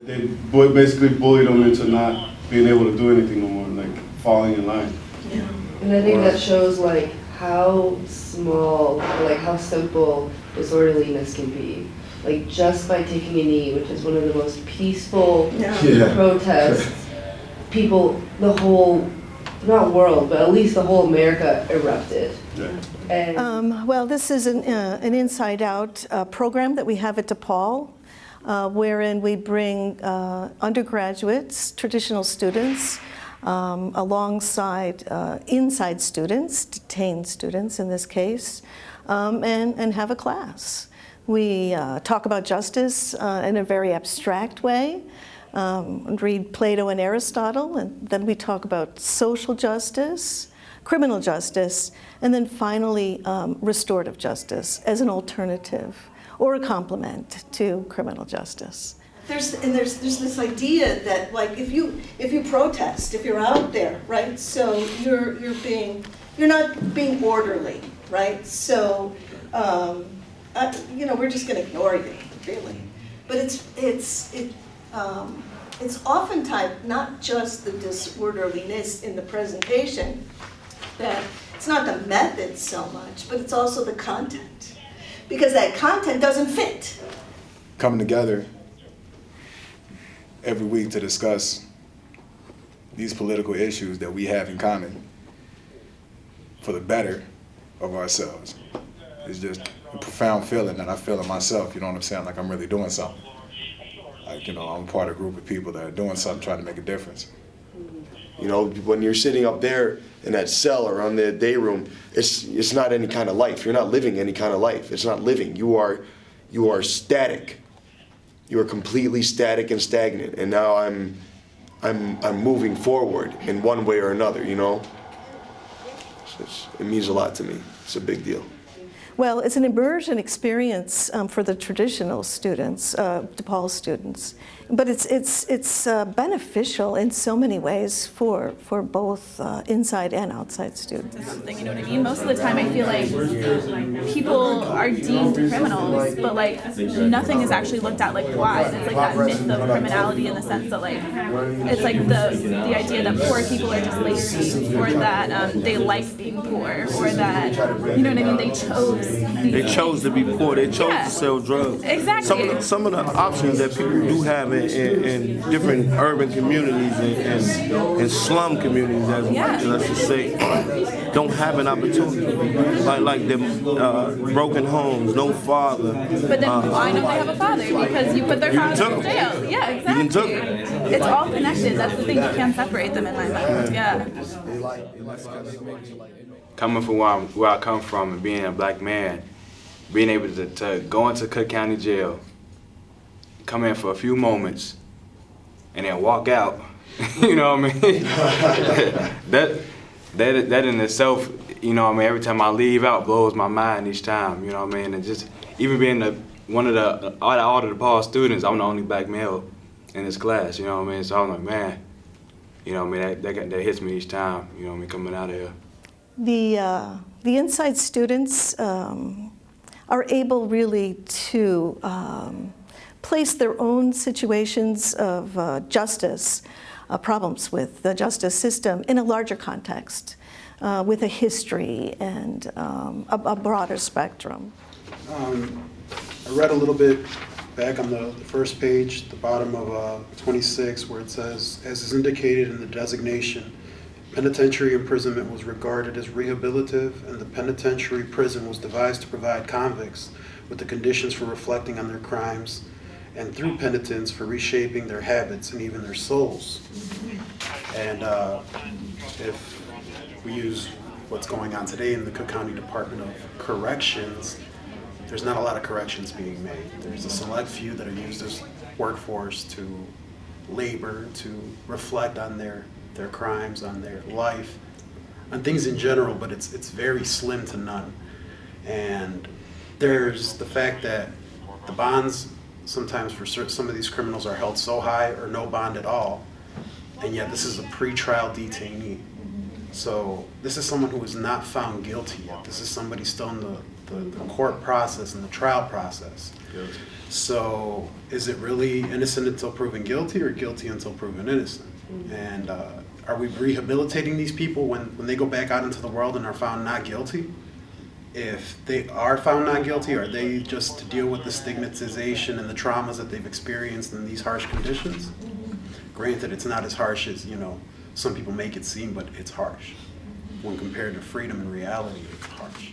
They basically bullied them into not being able to do anything no more, like falling in line. Yeah. And I think that shows like how small, like how simple disorderliness can be. Like just by taking a knee, which is one of the most peaceful protests, people, the whole, not world, but at least the whole America erupted. Yeah. And Well, this is an Inside Out program that we have at DePaul, wherein we bring undergraduates, traditional students, alongside inside students, detained students in this case, and have a class. We talk about justice in a very abstract way, and read Plato and Aristotle, and then we talk about social justice, criminal justice, and then finally restorative justice as an alternative or a complement to criminal justice. There's this idea that like if you protest, if you're out there, right? So you're not being orderly, right? So we're just going to ignore you, really. But it's oftentimes not just the disorderliness in the presentation, that it's not the method so much, but it's also the content, because that content doesn't fit. Coming together every week to discuss these political issues that we have in common for the better of ourselves. It's just a profound feeling that I feel in myself, you know what I'm saying? Like I'm really doing something. Like, I'm part of a group of people that are doing something, trying to make a difference. You know, when you're sitting up there in that cell or on the day room, it's not any kind of life. You're not living any kind of life. It's not living. You are static. You are completely static and stagnant. And now I'm moving forward in one way or another, you know? It means a lot to me. It's a big deal. Well, it's an immersion experience for the traditional students, DePaul students, but it's beneficial in so many ways for both inside and outside students. Something, you know what I mean? Most of the time I feel like people are deemed criminals, but like nothing is actually looked at like why. It's like that myth of criminality in the sense that like it's like the idea that poor people are just lazy, or that they like being poor, or that, you know what I mean, they chose to be poor. They chose to sell drugs. Exactly. Some of the options that people do have in different urban communities and slum communities, as let's just say, don't have an opportunity. Like the broken homes, no father. But then why don't they have a father? Because you put their father in jail. Yeah, exactly. It's all connected. That's the thing. You can't separate them in my mind. Yeah. Coming from where I come from and being a black man, being able to go into Cook County Jail, come in for a few moments, and then walk out, you know what I mean? that in itself, you know what I mean, every time I leave out blows my mind each time, you know what I mean? And just even being one of the all the DePaul students, I'm the only black male in this class, you know what I mean? So I'm like, man, you know what I mean, that hits me each time, you know what I mean, coming out of here. The inside students are able really to place their own situations of justice, problems with the justice system in a larger context, with a history and a broader spectrum. I read a little bit back on the first page, the bottom of 26, where it says, as is indicated in the designation, penitentiary imprisonment was regarded as rehabilitative, and the penitentiary prison was devised to provide convicts with the conditions for reflecting on their crimes, and through penitence for reshaping their habits and even their souls. And if we use what's going on today in the Cook County Department of Corrections, there's not a lot of corrections being made. There's a select few that are used as workforce to labor, to reflect on their crimes, on their life, on things in general, but it's very slim to none. And there's the fact that the bonds sometimes for some of these criminals are held so high or no bond at all, and yet this is a pre-trial detainee. So this is someone who is not found guilty yet. This is somebody still in the court process and the trial process. Guilty. So is it really innocent until proven guilty or guilty until proven innocent? And are we rehabilitating these people when they go back out into the world and are found not guilty? If they are found not guilty, are they just to deal with the stigmatization and the traumas that they've experienced in these harsh conditions? Granted, it's not as harsh as, some people make it seem, but it's harsh. When compared to freedom and reality, it's harsh.